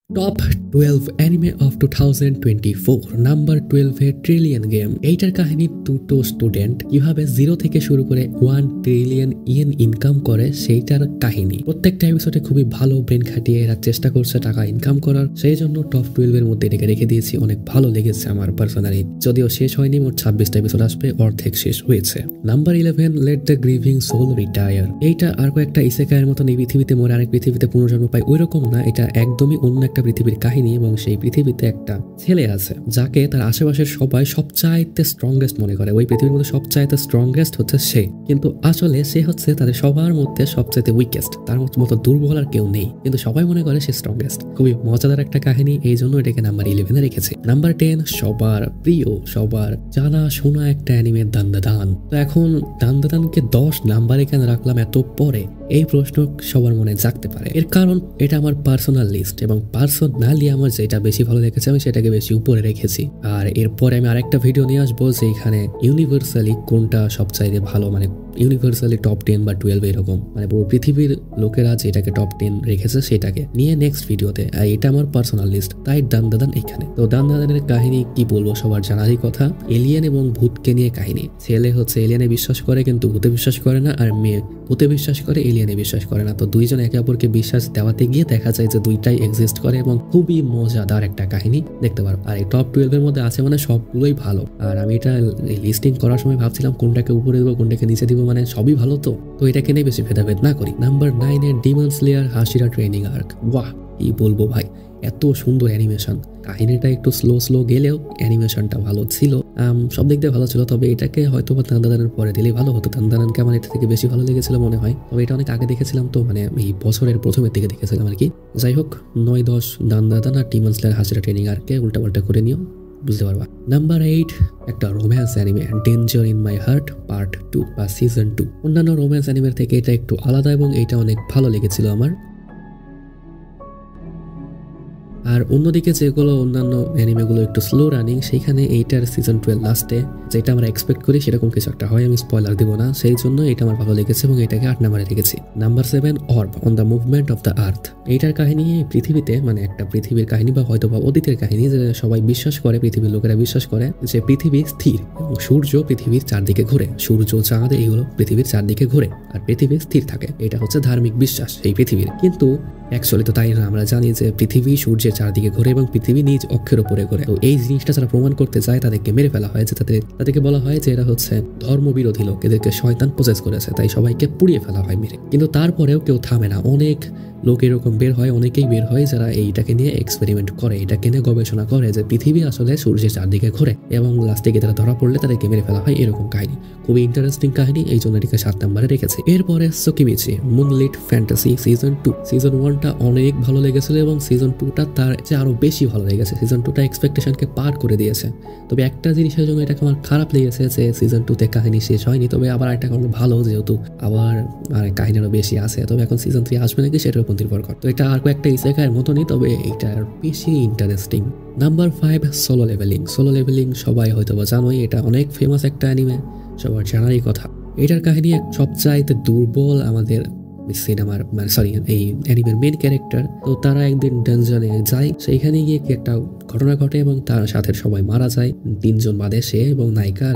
Top 12 anime of 2024 number 12 A trillion game. এইটার কাহিনী দুটো স্টুডেন্ট কিভাবে 0 থেকে শুরু করে 1 ট্রিলিয়ন ইয়েন ইনকাম করে সেইটার কাহিনী। প্রত্যেকটা এপিসোডে খুবই ভালো ব্রেন খাটিয়ে এরা চেষ্টা করছে টাকা ইনকাম করার, সেই জন্য টপ 12 এর মধ্যে এটাকে রেখে দিয়েছি। অনেক ভালো লেগেছে আমার পার্সোনালি, যদিও শেষ হয়নি, মোট 26টা এপিসোড আসবে, অর্ধেক শেষ হয়েছে। Number 11 let the grieving soul retire. এইটা আর কয়েকটা ইসেকাইয়ের মতন এই পৃথিবীতে মরে আরেক পৃথিবীতে পুনর্জন্ম পায় ওইরকম না, এটা একদমই অন্য একটা পৃথিবীর কাহিনী এবং সেই পৃথিবীতে একটা ছেলে আছে যাকে তার আশেপাশের সবাই সবচাইতে স্ট্রংগেস্ট মনে করে। ওই পৃথিবীর মধ্যে সবচাইতে স্ট্রংগেস্ট হচ্ছে সে, কিন্তু আসলে সে হচ্ছে তাদের সবার মধ্যে সবচাইতে উইকেস্ট। তার মতো দুর্বল আর কেউ নেই, কিন্তু সবাই মনে করে সে স্ট্রংগেস্ট। খুবই মজাদার একটা কাহিনী, এই জন্য এটাকে নাম্বার 11 রেখেছে। নাম্বার 10 সবার প্রিয়, সবার জানা শোনা একটা অ্যানিমে দান্দাদান। তো এখন দান্দাদানকে 10 নাম্বারে কেন রাখলাম এত পরে, এই প্রশ্ন সবার মনে জাগতে পারে। এর কারণ এটা আমার পার্সোনাল লিস্ট এবং পার্সোনালি আমার যেটা বেশি ভালো লেগেছে আমি সেটাকে বেশি উপরে রেখেছি। আর এরপরে আমি আরেকটা ভিডিও নিয়ে আসবো যে এখানে ইউনিভার্সালি কোনটা সবচাইতে ভালো, মানে ইউনিভার্সালি টপ 10 বা 12 এরকম, মানে পুরো পৃথিবীর লোকেরা যেটাকে টপ 10 রেখেছে সেটাকে নিয়ে নেক্সট ভিডিওতে। আর এটা আমার পার্সোনাল লিস্ট, তাই দান্দাদান এখানে। তো দান্দাদানের কাহিনী কি বলবো, সবার জানারই কথা। এলিয়েন এবং ভূতকে নিয়ে কাহিনী। ছেলে হচ্ছে এলিয়েনে বিশ্বাস করে কিন্তু ভূতে বিশ্বাস করে না, আর মেয়ে ভূতে বিশ্বাস করে এলিয়েনে বিশ্বাস করে না। তো দুইজন একে অপরকে বিশ্বাস দেওয়াতে গিয়ে দেখা যায় যে দুইটাই এক্সিস্ট করে এবং খুবই মজাদার একটা কাহিনী দেখতে পারো। আর এই টপ 12 এর মধ্যে আছে মানে সবগুলোই ভালো। আর আমি এটা লিস্টিং করার সময় ভাবছিলাম কোনটাকে উপরে দেবো কোনটাকে নিচে দিব, মানে সবই ভালো। তো এটাকে নিয়ে বেশি ভেদাভেদ না করি। নাম্বার 9 এ ডিমন স্লেয়ার হাশিরা ট্রেনিং আর্ক। বাহ, কি বলবো ভাই, এত সুন্দর অ্যানিমেশন। কাহিনীটা একটু স্লো গেলেও অ্যানিমেশনটা ভালো ছিল, সব দিক দিয়ে ভালো ছিল। তবে এটাকে হয়তো বা দান্দাদানের পরে দিলেই ভালো হতো। দান্দাদানকে আমার এটা থেকে বেশি ভালো লেগেছিল মনে হয়, তবে এটা অনেক আগে দেখেছিলাম, তো মানে এই বছরের প্রথমের দিকে দেখেছিলাম আর কি। যাই হোক, 9-10 দান্দাদান আর ডিমন স্লেয়ার হাশিরা ট্রেনিং আর্ককে উল্টাপাল্টা করে নিও, বুঝতে পারবা। নাম্বার 8 একটা romance anime, danger in my heart part 2 বা সিজন 2। অন্যান্য রোম্যান্স অ্যানিমের থেকে এটা একটু আলাদা এবং এটা অনেক ভালো লেগেছিল আমার। আর অন্যদিকে যেগুলো অন্যান্য অ্যানিমেগুলো একটু স্লো রানিং, সেইখানে এইটার সিজন 12 লাস্টে যেটা আমরা এক্সপেক্ট করি সেরকম কিছু একটা হয়। আমি স্পয়লার দিব না, সেই জন্য এটা আমার ভালো লেগেছে এবং এটাকে 8 নম্বরে রেখেছি। Number 7 orb on the movement of the earth. এইটার কাহিনী পৃথিবীতে, মানে একটা পৃথিবীর কাহিনী বা হয়তো বা অতীতের কাহিনী, যে সবাই বিশ্বাস করে, পৃথিবীর লোকেরা বিশ্বাস করে যে পৃথিবী স্থির এবং সূর্য পৃথিবীর চারদিকে ঘুরে। সূর্য, চাঁদ এইগুলো পৃথিবীর চারদিকে ঘুরে আর পৃথিবী স্থির থাকে। এটা হচ্ছে ধার্মিক বিশ্বাস এই পৃথিবীর, কিন্তু অ্যাকচুয়ালি তো তাই না। আমরা জানি যে পৃথিবী সূর্যের চারদিকে ঘুরে এবং পৃথিবী নিজ অক্ষের উপরে ঘুরে। তো এই জিনিসটা যারা প্রমাণ করতে যায় তাদেরকে মেরে ফেলা হয়, যে তাদেরকে বলা হয় যে এরা হচ্ছে ধর্মবিরোধী লোক, এদেরকে শয়তান প্রসেস করেছে, তাই সবাইকে পুড়িয়ে ফেলা হয় মেরে। কিন্তু তারপরেও কেউ থামে না, অনেক লোক এরকম বের হয়, অনেকেই বের হয় যারা এইটাকে নিয়ে এক্সপেরিমেন্ট করে, এটাকে নিয়ে গবেষণা করে যে পৃথিবী আসলে সূর্যের চারদিকে ঘুরে, এবং লাস্টে গিয়ে তারা ধরা পড়লে তাদেরকে মেরে ফেলা হয়। এরকম কাহিনী, খুবই ইন্টারেস্টিং কাহিনী, এই জন্য এটাকে 7 নম্বরে রেখেছে। এরপরে সোকিমিচি মুনলিট ফ্যান্টাসি সিজন 2। সিজন 1টা অনেক ভালো লেগেছিল এবং সিজন 2টা তার চেয়ে আরো বেশি ভালো লেগেছে। সিজন 2টা এক্সপেকটেশনকে পার করে দিয়েছে। তবে একটা জিনিসের জন্য এটাকে আমার খারাপ লেগেছে যে সিজন 2তে কাহিনী শেষ হয়নি। তবে আবার একটা কারণ ভালো, যেহেতু আবার কাহিনী আরো বেশি আছে। তবে এখন সিজন 3 আসবে নাকি সেটার উপর নির্ভর করে। তো এটা আর কয়েকটা ইসেকাইয়ের মতনই, তবে এটা আর বেশি interesting. Number 5 solo leveling. Solo leveling সবাই হয়তো বা জানোই, এটা অনেক ফেমাস একটা অ্যানিমে, সবার জানারই কথা। এটার কাহিনী সবচাইতে দুর্বল আমাদের সিনেমার, মানে সরি এই অ্যানিমের মেন ক্যারেক্টার। তো তারা একদিন ডানজনে যায়, সেইখানে গিয়ে কি একটা ঘটনা ঘটে এবং তার সাথে সবাই মারা যায়। 3 জন বাদে সে এবং নায়িকা আর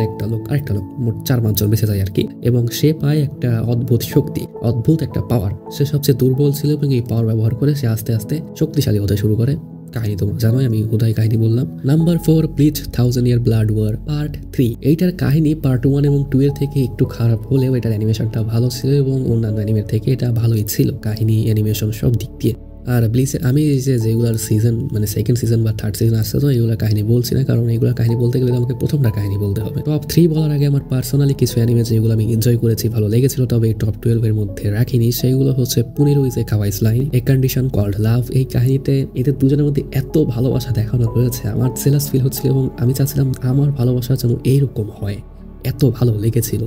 আরেকটা লোক, মোট 4-5 জন বেঁচে যায় আর কি। এবং সে পায় একটা অদ্ভুত শক্তি, অদ্ভুত একটা পাওয়ার। সে সবচেয়ে দুর্বল ছিল এবং এই পাওয়ার ব্যবহার করে সে আস্তে আস্তে শক্তিশালী হতে শুরু করে। কাহিনী তোমরা জানোই, আমি হুদাই কাহিনী বললাম। নাম্বার 4 ব্লিচ 1000 ইয়ার ব্লাড ওয়ার পার্ট 3। এইটার কাহিনী পার্ট 1 এবং 2 এর থেকে একটু খারাপ হলেও এটার অ্যানিমেশনটা ভালো ছিল এবং অন্যান্য অ্যানিমের থেকে এটা ভালোই ছিল, কাহিনী, অ্যানিমেশন সব দিক দিয়ে। আর ব্লিচে আমি যেগুলার সিজন, মানে সেকেন্ড সিজন বা থার্ড সিজন আসছে, তো এইগুলোর কাহিনী বলছি না, কারণ এইগুলোর কাহিনী বলতে গেলে আমাকে প্রথমটা কাহিনী বলতে হবে। টপ 3 বলার আগে আমার পার্সোনালি কিছু অ্যানিমে যেগুলো আমি এনজয় করেছি, ভালো লেগেছিল, তবে টপ 12 এর মধ্যে রাখিনি, সেইগুলো হচ্ছে পুনেরো ইজ এ কাওয়াইস line, a condition called love. এই কাহিনীতে এদের দুজনের মধ্যে এত ভালোবাসা দেখানো হয়েছে, আমার জেলাস ফিল হচ্ছিল এবং আমি চাচ্ছিলাম আমার ভালোবাসা যেন এইরকম হয়। এত ভালো লেগেছিল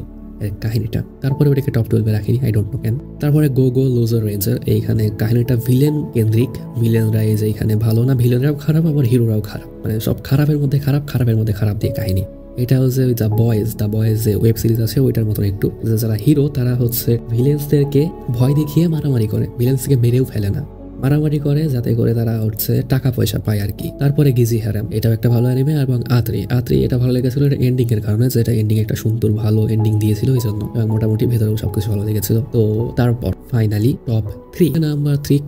কাহিনীটা। তারপরে ওটাকে টপ 12 রাখিনি, আই ডোন্ট নো কেন। তারপরে গো গো লুজার রেঞ্জার। এইখানে কাহিনীটা ভিলেন কেন্দ্রিক, ভিলেনরা এইখানে ভালো না, ভিলেনরাও খারাপ আবার হিরোরাও খারাপ, মানে সব খারাপের মধ্যে খারাপ, খারাপের মধ্যে খারাপ দিয়ে কাহিনী। এটা হচ্ছে দ্য বয়েজ যে ওয়েব সিরিজ আছে ওইটার মতন একটু, যারা হিরো তারা হচ্ছে ভিলেন্সদেরকে ভয় দেখিয়ে মারামারি করে, ভিলেন্সকে মেরেও ফেলে না, মারামারি করে যাতে করে তারা হচ্ছে টাকা পয়সা পায় আর কি। তারপরে গিজি হ্যারাম, এটাও একটা ভালো অ্যানিমে। এবং আত্রি এটা ভালো লেগেছিল এটা এন্ডিং এর কারণে, যেটা এন্ডিং একটা সুন্দর ভালো এন্ডিং দিয়েছিল এই জন্য, এবং মোটামুটি ভেতরেও সবকিছু ভালো লেগেছিল। তো তারপর ফাইনালি টপ 3 নাম্বার 3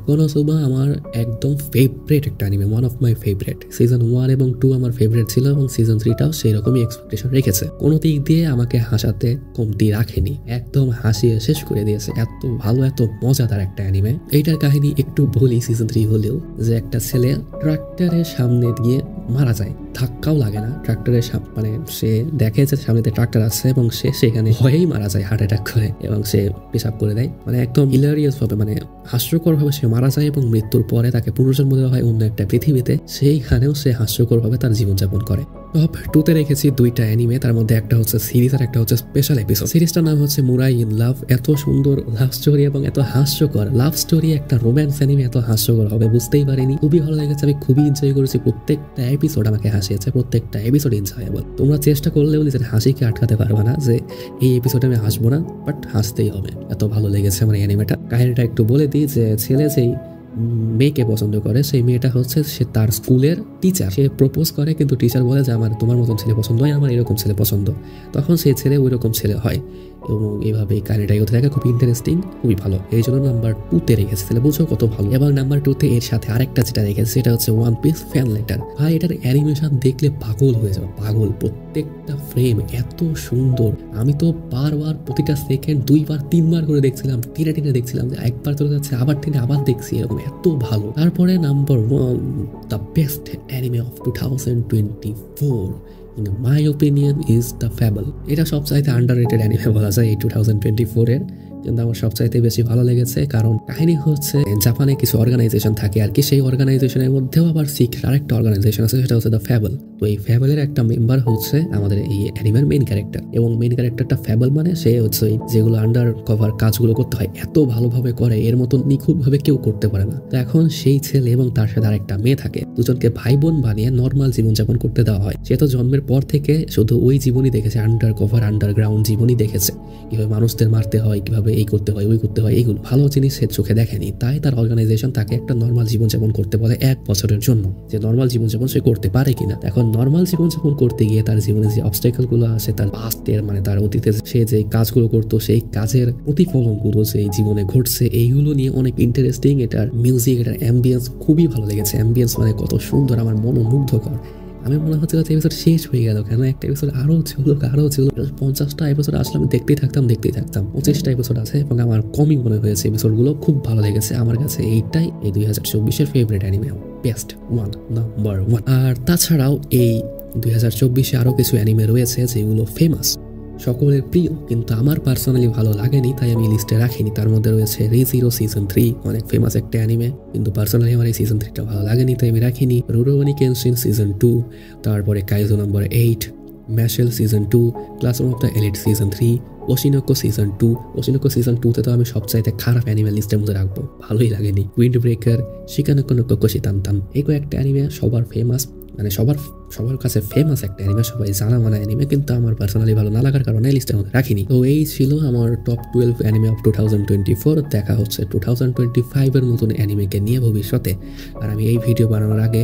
কোনোসুবা আমার একদম ফেভারিট একটা anime, one of my favourite. Season 1 এবং 2 আমার ফেভারিট ছিল এবং সিজন 3টাও সেই রকমই এক্সপেকটেশন রেখেছে। কোনো দিক দিয়ে আমাকে হাসাতে কমতি রাখেনি, একদম হাসিয়ে শেষ করে দিয়েছে। এত ভালো এত মজাদার একটা অ্যানিমে। এইটার কাহিনী একটু বলি সিজন 3 হলেও, যে একটা ছেলে ট্রাক্টরের সামনে দিয়ে মারা যায়, ধাক্কাও লাগে না ট্রাক্টরের মানে সে দেখে যে সামনেতে ট্রাক্টর আছে এবং সে সেখানে ভয়েই মারা যায় হার্ট অ্যাটাক করে, এবং সে পেশাব করে দেয়। মানে একদম হিলারিয়াস ভাবে, মানে হাস্যকর ভাবে সে মারা যায় এবং মৃত্যুর পরে তাকে পুনর্জন্ম দেওয়া হয় অন্য একটা পৃথিবীতে। সেইখানেও সে হাস্যকর ভাবে তার জীবনযাপন করে। টপ 2তে রেখেছি 2টা অ্যানিমে, তার মধ্যে একটা হচ্ছে সিরিজ আর একটা হচ্ছে স্পেশাল এপিসোড। সিরিজটার নাম হচ্ছে মুরাই ইন লাভ। এত সুন্দর লাভ স্টোরি এবং এত হাস্যকর লাভ স্টোরি, একটা রোম্যান্স অ্যানিমে এত হাস্যকর হবে বুঝতেই পারিনি। খুবই ভালো লেগেছে, আমি খুবই এনজয় করেছি। প্রত্যেকটা এপিসোড আমাকে হাসিয়েছে, প্রত্যেকটা এপিসোড এনজয়েবল। তোমরা চেষ্টা করলেও নিজের হাসিকে আটকাতে পারবে না যে এই এপিসোডে আমি হাসবো না, বাট হাসতেই হবে। এত ভালো লেগেছে আমার অ্যানিমেটা। কাহিনীটা একটু বলে দিই, যে ছেলে যেই মেয়েকে পছন্দ করে, সেই মেয়েটা হচ্ছে সে তার স্কুলের টিচার। সে প্রপোজ করে কিন্তু টিচার বলে যে আমার তোমার মতন ছেলে পছন্দ হয়, আমার এরকম ছেলে পছন্দ। তখন সেই ছেলে ওই রকম ছেলে হয় এবং এইভাবে কাহিনীটাই হতে থাকে। খুব ইন্টারেস্টিং, খুবই ভালো, এই জন্য নাম্বার 2তে রেখেছে। তাহলে বুঝো কত ভালো। এবং নাম্বার 2তে এর সাথে আরেকটা যেটা রেখেছে সেটা হচ্ছে ওয়ান পিস ফ্যান লেটার। ভাই এটার অ্যানিমেশন দেখলে পাগল হয়ে যাবে, পাগল। প্রত্যেকটা ফ্রেম এত সুন্দর, আমি তো বারবার প্রতিটা সেকেন্ড 2বার 3বার করে দেখছিলাম, টেনে দেখছিলাম, যে একবার চলে যাচ্ছে আবার টেনে আবার দেখছি, এরকম এত ভালো। তারপরে number 1 the best anime of 2024 in my opinion is the Fable. এটা সবচাইতে আন্ডাররেটেড অ্যানিমে বলা যায় এই 2024 এর, কিন্তু আমার সবচাইতে বেশি ভালো লেগেছে। কারণ কাহিনী হচ্ছে জাপানে কিছু অর্গানাইজেশন থাকে আর কি, সেই অর্গানাইজেশনের মধ্যেও আবার সিক্রেট আরেকটা অর্গানাইজেশন আছে, সেটা হচ্ছে দ্য ফ্যাবল। তো এই ফ্যাবলের একটা মেম্বার হচ্ছে আমাদের এই অ্যানিমের মেইন ক্যারেক্টার, এবং মেইন ক্যারেক্টারটা ফ্যাবল মানে সে হচ্ছে যেগুলো আন্ডার কভার কাজগুলো করতে হয় এত ভালোভাবে করে, এর মতন নিখুঁতভাবে কেউ করতে পারে না। তো এখন সেই ছেলে এবং তার সাথে আরেকটা মেয়ে থাকে, দুজনকে ভাই বোন বানিয়ে নর্মাল জীবনযাপন করতে দেওয়া হয়। সে তো জন্মের পর থেকে শুধু ওই জীবনই দেখেছে, আন্ডার কভার আন্ডারগ্রাউন্ড জীবনই দেখেছে, কিভাবে মানুষদের মারতে হয়, কিভাবে এই করতে হয় ওই করতে হয়, এইগুলো ভালো জিনিস সে চোখে দেখেনি। তাই তার অর্গানাইজেশন তাকে একটা নর্মাল জীবনযাপন করতে বলে 1 বছরের জন্য, যে নর্মাল জীবনযাপন সে করতে পারে কিনা। এখন নর্মাল জীবনযাপন করতে গিয়ে তার জীবনে যে অবস্টাকেল গুলো আছে, তার পাস্টের মানে তার অতীতে সে যে কাজগুলো করতো, সেই কাজের প্রতিফলনগুলো যে জীবনে ঘটছে, এইগুলো নিয়ে অনেক ইন্টারেস্টিং। এটার মিউজিক, এটার অ্যাম্বিয়েন্স খুবই ভালো লেগেছে। অ্যাম্বিয়েন্স মানে কত সুন্দর, আমার মনোমুগ্ধকর। আমি মনে হচ্ছিল যে এপিসোড শেষ হয়ে গেল, কেন একটা এপিসোড আরও ছিল 50টা এপিসোড আসলে আমি দেখতেই থাকতাম। 25টা এপিসোড আছে এবং আমার কমই মনে হয়েছে এপিসোডগুলো, খুব ভালো লেগেছে আমার কাছে। এইটাই এই 2024-এর favourite anime, best one, number 1। আর তাছাড়াও এই 2024-এ আরও কিছু অ্যানিমে রয়েছে যেগুলো ফেমাস, সকলের প্রিয়, কিন্তু আমার পার্সোনালি ভালো লাগেনি, তাই আমি লিস্টে রাখিনি। তার মধ্যে রয়েছে রিজিরো সিজন 3, অনেক ফেমাস একটা অ্যানিমে, কিন্তু পার্সোনালি আমার এই সিজন 3টা ভালো লাগেনি, তাই আমি রাখিনি। রুরোনি কেনশিন সিজন 2, তারপরে Kaiju number 8, Mashle season 2, classroom of the elite season 3, Oshi no Ko season 2। Oshi no Ko season 2তে তো আমি সবচাইতে খারাপ অ্যানিমে লিস্টের মধ্যে রাখবো, ভালোই লাগেনি। উইন্ড ব্রেকার, শিকানোকো নো কোকোশি তানতান, এই কয়েকটা অ্যানিমে সবার ফেমাস, মানে সবার কাছে ফেমাস একটা অ্যানিমে, সবাই জানা মানা অ্যানিমে, কিন্তু আমার পার্সোনালি ভালো না লাগার কারণে লিস্টের মধ্যে রাখিনি। তো এই ছিল আমার টপ 12 অ্যানিমে অফ 2024। দেখা হচ্ছে 2025-এর নতুন অ্যানিমেকে নিয়ে ভবিষ্যতে। আর আমি এই ভিডিও বানানোর আগে